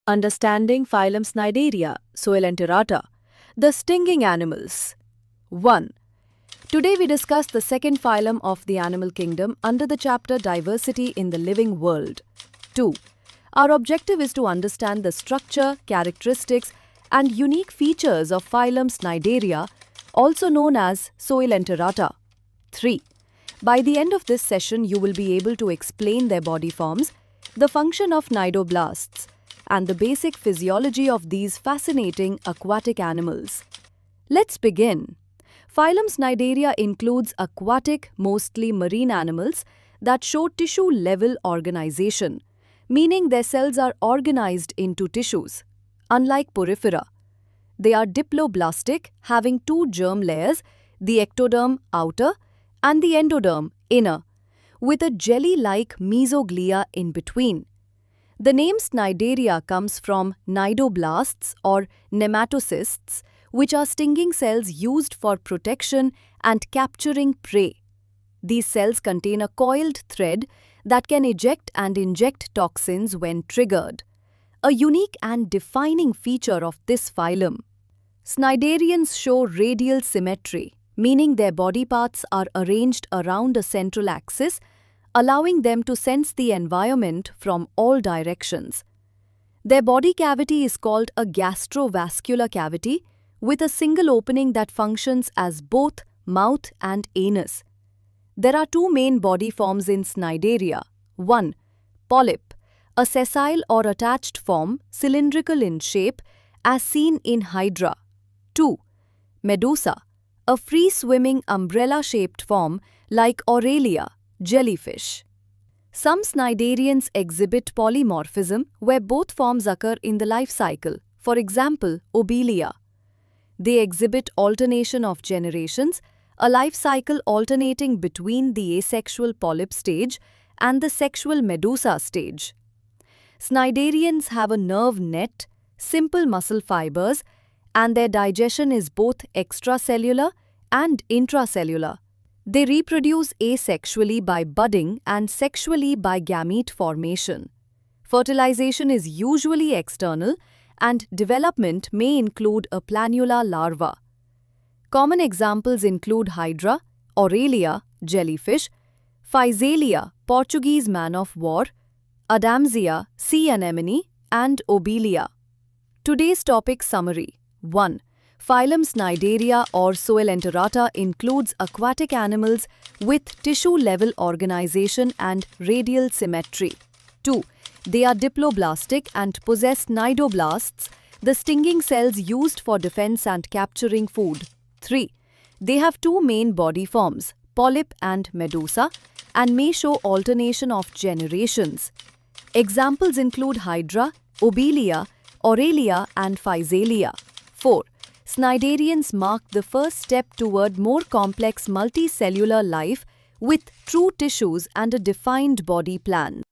Understanding phylum Cnidaria, Coelenterata, the stinging animals. 1. Today we discuss the second phylum of the animal kingdom under the chapter Diversity in the Living World. 2. Our objective is to understand the structure, characteristics, and unique features of phylum Cnidaria, also known as Coelenterata. 3. By the end of this session, you will be able to explain their body forms, the function of cnidoblasts, and the basic physiology of these fascinating aquatic animals. Let's begin. Phylum Cnidaria includes aquatic, mostly marine animals that show tissue-level organization, meaning their cells are organized into tissues. Unlike Porifera, they are diploblastic, having two germ layers, the ectoderm outer and the endoderm inner, with a jelly-like mesoglia in between. The name Cnidaria comes from cnidoblasts or nematocysts, which are stinging cells used for protection and capturing prey. These cells contain a coiled thread that can eject and inject toxins when triggered, a unique and defining feature of this phylum. Cnidarians show radial symmetry, meaning their body parts are arranged around a central axis, allowing them to sense the environment from all directions. Their body cavity is called a gastrovascular cavity, with a single opening that functions as both mouth and anus. There are two main body forms in Cnidaria. 1. Polyp, a sessile or attached form, cylindrical in shape, as seen in Hydra. 2. Medusa, a free-swimming umbrella-shaped form like Aurelia, jellyfish. Some cnidarians exhibit polymorphism where both forms occur in the life cycle, for example, Obelia. They exhibit alternation of generations, a life cycle alternating between the asexual polyp stage and the sexual medusa stage. Cnidarians have a nerve net, simple muscle fibers, and their digestion is both extracellular and intracellular. They reproduce asexually by budding and sexually by gamete formation. Fertilization is usually external, and development may include a planula larva. Common examples include Hydra, Aurelia, jellyfish, Physalia, Portuguese man-of-war, Adamsia, sea anemone, and Obelia. Today's topic summary. 1. Phylum Cnidaria or Coelenterata includes aquatic animals with tissue-level organization and radial symmetry. 2. They are diploblastic and possess cnidoblasts, the stinging cells used for defense and capturing food. 3. They have two main body forms, polyp and medusa, and may show alternation of generations. Examples include Hydra, Obelia, Aurelia, and Physalia. 4. Cnidarians mark the first step toward more complex multicellular life with true tissues and a defined body plan.